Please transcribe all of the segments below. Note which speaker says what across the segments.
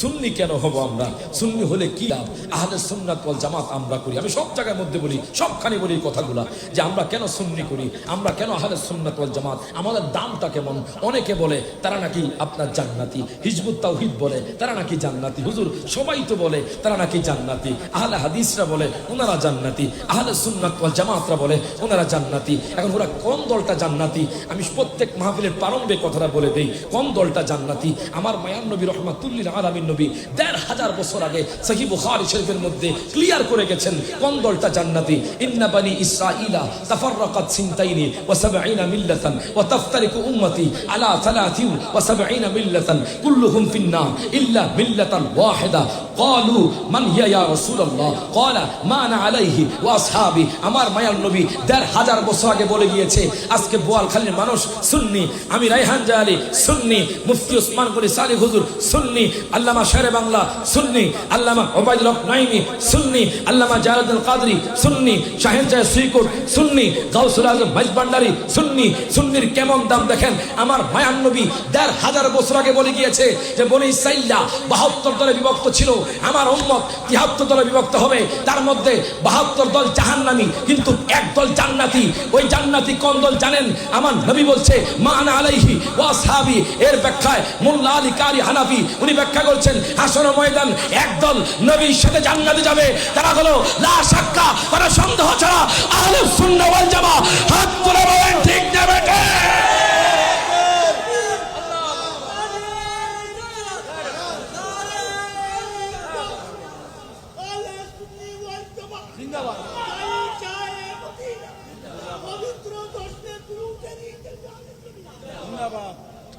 Speaker 1: সুন্নি কেন হব আমরা? সুন্নি হলে কি লাভ? আহলে সুন্নাত ওয়াল জামাত আমরা করি। আমি সব জায়গার মধ্যে বলি, সবখানে বলি এই কথাগুলা, যে আমরা কেন সুন্নি করি, আমরা কেন আহলে সুন্নাত ওয়াল জামাত, আমাদের দামটা কেমন। অনেকে বলে তারা নাকি আপনার জান্নাতি, হিজবুত তাওহীদ বলে তারা নাকি জান্নাতি, হুজুর সবাই তো বলে তারা নাকি জান্নাতি, আহলে হাদিসরা বলে ওনারা জান্নাতি, আহলে সুন্নাত ওয়াল জামাতরা বলে ওনারা জান্নাতি। এখন ওরা কোন দলটা জান্নাতি? আমি প্রত্যেক মাহফিলের প্রারম্ভে কথাটা বলে দেই, কোন দলটা জান্নাতি। আমার মায়ান নবী রহমাতুল্লিল আলামিন নবী ১৫০০ বছর আগে সহিহ বুখারী শরীফের মধ্যে ক্লিয়ার করে গেছেন কোন দলটা জান্নাতি। ইন্না বানি ইসরাঈলা তাফাররাকাত সিনতাইনি ওয়া সাবঈনা মিল্লাতান ওয়া তাফতারিকু উম্মতি আলা ৭৩ মিল্লাতান কুল্লুহুম ফিন্নার ইল্লা মিল্লাতান ওয়াহিদা। ক্বালু মান হিয়া ইয়া রাসূলুল্লাহ? ক্বালা মা আনা আলাইহি ওয়া আসহাবি। আমার মায়ার নবী ১৫০০ বছর আগে বলে গিয়েছে। আজকে বোয়ালখালীর মানুষ সুন্নি, আমি রায়হান জাহালি সুন্নি, মুফতি ওসমান গনি সালেহ হুজুর সুন্নি, আল্লামা শেরে বাংলা সুন্নি, আল্লামা ওবায়দুল হক নাইমি সুন্নি, আল্লামা জালালউদ্দিন কাদরি সুন্নি, শাহেন শাহ সুইকুট সুন্নি, গাউসুল আজম মাইজভান্ডারি সুন্নি। সুন্নির কেমন দাম দেখেন। আমার মায়ান নবী ১৫০০ বছর আগে বলে গিয়েছে যে বনি ইসরাঈলরা ৭২ দলে বিভক্ত ছিল, আমার উম্মত ৭৩ দলে বিভক্ত হবে, তার মধ্যে ৭২ দল জাহান্নামী কিন্তু এক দল জান্নাতি। ওই জান্নাতি কোন দল জানেন? আমার নবী বলছে মা আনা আলাইহি ওয়া আসহাবি। এর ব্যাখ্যায় মোল্লা আলী কারি হানাফি উনি ব্যাখ্যা করছেন হাসর ময়দান একদল নবীর সাথে জান্নাতে যাবে, তারা হলো লা শাক্কা, কোনো সন্দেহ ছাড়া আহলে সুন্নাহ ওয়াল জামাত। হাত তুলে বলেন ঠিক না বেটে?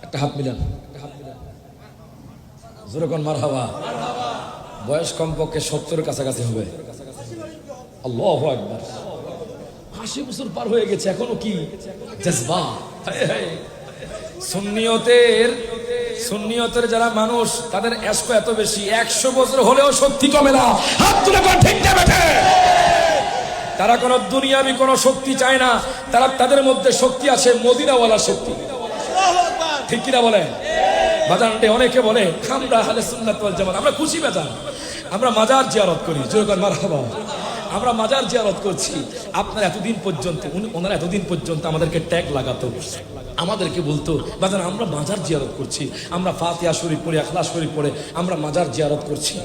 Speaker 1: একটা হাত মিলান, জোরে কোন মারহাবা। বয়স কমপক্ষে ৭০ কাছাকাছি হবে। আল্লাহু আকবার। ৮০ বছর পার হয়ে গেছে, এখনো কি জজবা। সুন্নিয়তের যারা মানুষ তাদের এশক এত বেশি, ১০০ বছর হলেও শক্তি কমে না। হাত তুলে কোন ঠিক না বেঠে? তারা কোন দুনিয়াবি কোন শক্তি চায় না, তারা তাদের মধ্যে শক্তি আছে মদিনাওয়ালা শক্তি। ঠিক কিনা বলেন? বাজানটে অনেকে বলে আমরা আহলে সুন্নাত ওয়াল জামাত, আমরা খুশি বাজান, আমরা মাজার জিয়ারত করি। জোরে কোন মারহাবা। আমরা মাজার জিয়ারত করছি। আপনারা এতদিন পর্যন্ত, ওনারা এতদিন পর্যন্ত আমাদেরকে ট্যাগ লাগাতো, আমাদেরকে বলতো বাজান আমরা মাজার জিয়ারত করছি, আমরা ফাতিহা শরীফ পড়ে, ইখলাস শরীফ পড়ে আমরা মাজার জিয়ারত করছি।